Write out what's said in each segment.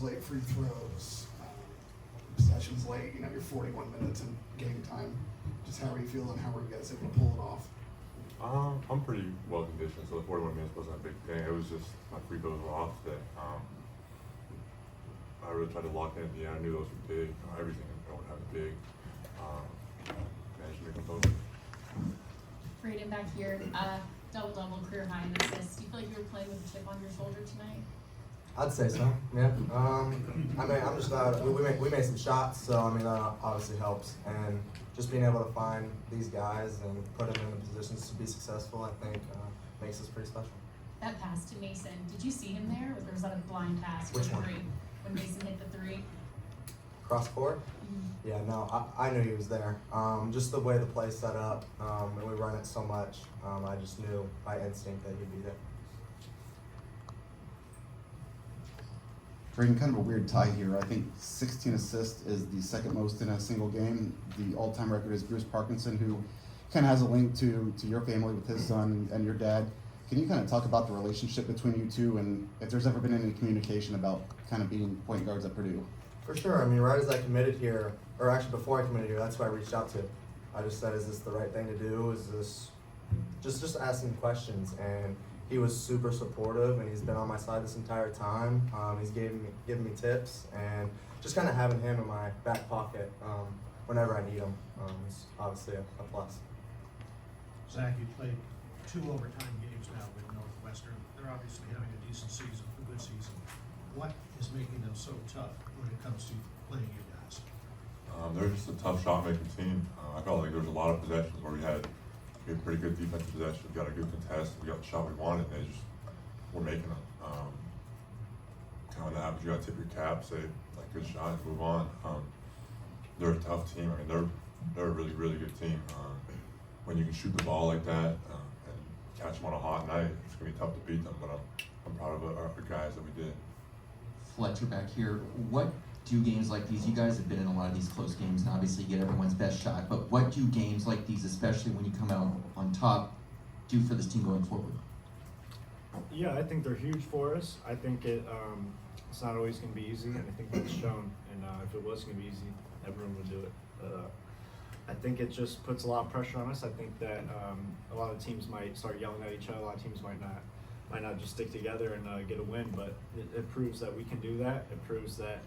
late free throws, possessions late, you're 41 minutes in game time. Just how are you feeling? How were you guys able to pull it off? I'm pretty well conditioned, so the 41 minutes wasn't a big thing. It was just my free throws were off that I really tried to lock in at the end. I knew those were big. Everything would have a big. Managed to make them both. Braden back here, double career high in assists. Do you feel like you were playing with a chip on your shoulder tonight? I'd say so, yeah. I'm just glad we made some shots, so that obviously helps. And just being able to find these guys and put them in the positions to be successful, I think makes us pretty special. That pass to Mason, did you see him there, or was that a blind pass? Which one? When Mason hit the three? Cross court? Mm-hmm. Yeah, no, I knew he was there. Just the way the play's set up, and we run it so much, I just knew by instinct that he'd be there. Braden, kind of a weird tie here. I think 16 assists is the second most in a single game. The all-time record is Bruce Parkinson, who kind of has a link to your family with his son and your dad. Can you kind of talk about the relationship between you two, and if there's ever been any communication about kind of being point guards at Purdue? For sure. Right as I committed here, or actually before I committed here, that's who I reached out to. I just said, is this the right thing to do? Is this just asking questions? And he was super supportive, and he's been on my side this entire time. He's giving me tips, and just kind of having him in my back pocket whenever I need him is obviously a plus. Zach, you played 2 overtime games now with Northwestern. They're obviously having a decent season, a good season. What is making them so tough when it comes to playing you guys? They're just a tough shot-making team. I felt like there was a lot of possessions where we had pretty good defensive possession. We got a good contest. We got the shot we wanted. And they just were making them. Kind of when that happens, you got to tip your cap, say like good shot, and move on. They're a tough team. They're a really, really good team. When you can shoot the ball like that and catch them on a hot night, it's gonna be tough to beat them. But I'm proud of our guys that we did. Fletcher back here. What do games like these, you guys have been in a lot of these close games, and obviously you get everyone's best shot, but what do games like these, especially when you come out on top, do for this team going forward? Yeah, I think they're huge for us. I think it's not always going to be easy, and I think that's shown. And if it was going to be easy, everyone would do it. I think it just puts a lot of pressure on us. I think that a lot of teams might start yelling at each other. A lot of teams might not just stick together and get a win, but it proves that we can do that. It proves that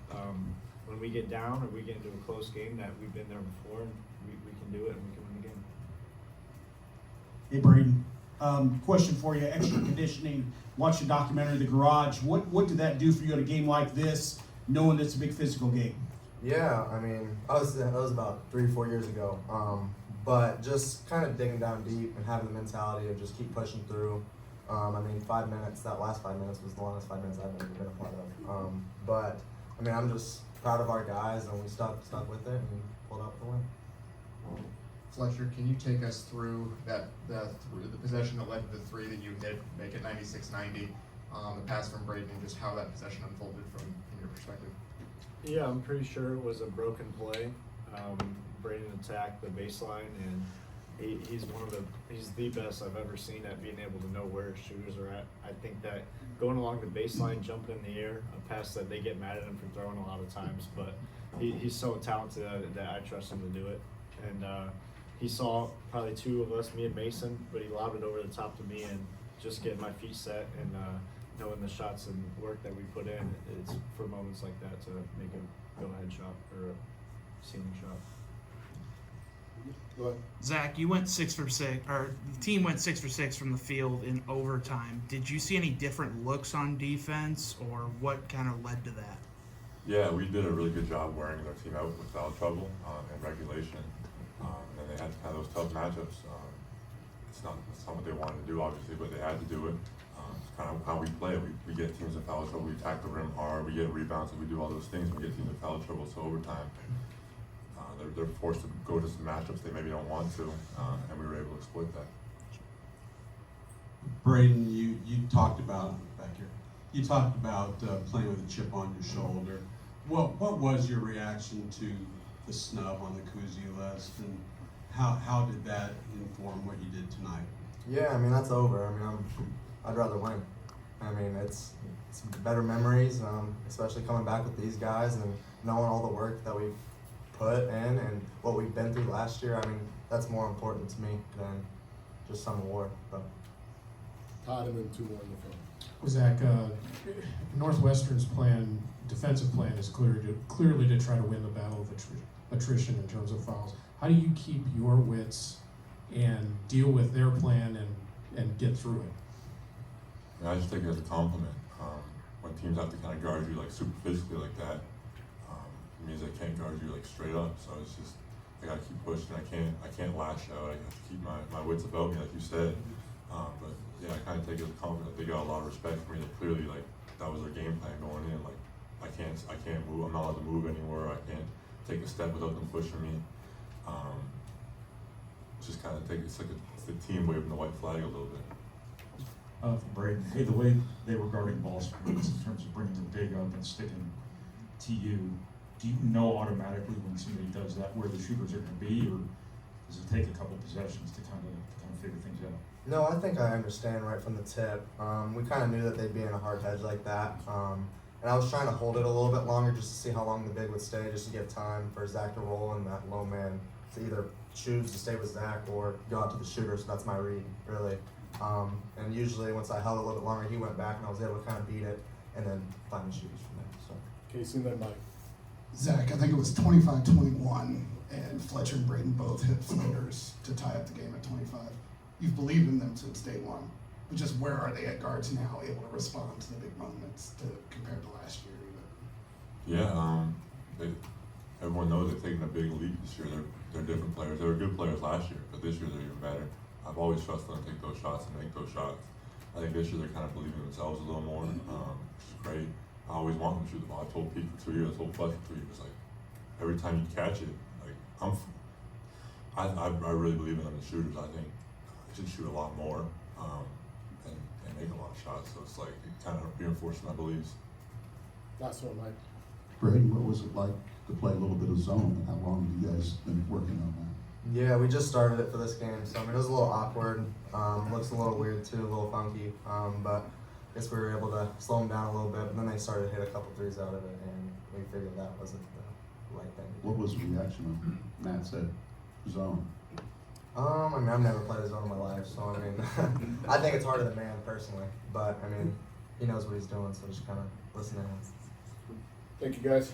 when we get down or we get into a close game that we've been there before, and we can do it and we can win the game. Hey Braden, question for you, extra conditioning, watch the documentary, The Garage. What did that do for you at a game like this, knowing it's a big physical game? Yeah, that was about 3 or 4 years ago. But just kind of digging down deep and having the mentality of just keep pushing through. 5 minutes, that last 5 minutes was the longest 5 minutes I've ever been a part of. But I'm just proud of our guys, and we stuck with it and pulled out the win. Fletcher, can you take us through the possession that led to the 3 that you hit, make it 96-90, the pass from Braden, and just how that possession unfolded from your perspective? Yeah, I'm pretty sure it was a broken play. Braden attacked the baseline, and he's the best I've ever seen at being able to know where shooters are at. I think that going along the baseline, jumping in the air, a pass that they get mad at him for throwing a lot of times, but he's so talented that I trust him to do it. And he saw probably 2 of us, me and Mason, but he lobbed it over the top to me, and just getting my feet set and knowing the shots and work that we put in, it's for moments like that to make a go-ahead shot or a ceiling shot. Go ahead. Zach, you went 6 for 6, or the team went 6 for 6 from the field in overtime. Did you see any different looks on defense, or what kind of led to that? Yeah, we did a really good job wearing their team out with foul trouble and regulation, and they had to have those tough matchups. It's not what they wanted to do, obviously, but they had to do it. It's kind of how we play. We get teams in foul trouble, we attack the rim hard, we get rebounds, and we do all those things. We get teams in foul trouble, so overtime, they're forced to go to some matchups they maybe don't want to, and we were able to exploit that. Braden, you talked about back here. You talked about playing with a chip on your shoulder. What was your reaction to the snub on the Kuzi list, and how did that inform what you did tonight? Yeah, that's over. I'd rather win. I mean, it's better memories, especially coming back with these guys and knowing all the work that we've put in and what we've been through last year. I mean, that's more important to me than just some award. But Todd, and then 2 more in the front. Zach, Northwestern's defensive plan is clearly to try to win the battle of attrition in terms of fouls. How do you keep your wits and deal with their plan and get through it? I just take it as a compliment. When teams have to kind of guard you like super physically like that, it means they can't guard you like straight up. So it's just I gotta keep pushing. I can't lash out. I have to keep my wits about me, like you said. But yeah, I kind of take it as a compliment. They got a lot of respect for me. That clearly like that was their game plan going in. Like I can't move. I'm not allowed to move anywhere. I can't take a step without them pushing me. Just kind of it's like the team waving the white flag a little bit. For Braden, hey, the way they were guarding ball screens in terms of bringing the big up and sticking to you, do you know automatically when somebody does that where the shooters are going to be, or does it take a couple possessions to kind of figure things out? no, I think I understand right from the tip. We kind of knew that they'd be in a hard hedge like that. And I was trying to hold it a little bit longer just to see how long the big would stay, just to give time for Zach to roll and that low man to either choose to stay with Zach or go out to the shooter. So that's my read, really. And usually once I held it a little bit longer, he went back and I was able to kind of beat it and then find the shooters from there. So. Casey, and then Mike. Zach, I think it was 25-21, and Fletcher and Braden both hit floaters to tie up the game at 25. You've believed in them since day one, but just where are they at guards now, able to respond to the big moments compared to last year even? Yeah, everyone knows they've taken a big leap this year. They're different players. They were good players last year, but this year they're even better. I've always trusted them to take those shots and make those shots. I think this year they're kind of believing in themselves a little more, which is great. I always want them to shoot the ball. I told Pete for 2 years, I told Fletcher for 2 years, like, every time you catch it, like, I really believe in them as shooters. I think they should shoot a lot more and make a lot of shots. So it's like, it kind of reinforces my beliefs. Last one, Mike. Braden, what was it like to play a little bit of zone, and how long have you guys been working on that? Yeah, we just started it for this game, so I mean it was a little awkward. Looks a little weird too, a little funky. But I guess we were able to slow them down a little bit. But then they started to hit a couple threes out of it, and we figured that wasn't the right thing. What was the reaction when Matt said zone? I mean I've never played a zone in my life, so I mean I think it's harder than man personally. But I mean he knows what he's doing, so just kind of listen to him. Thank you, guys.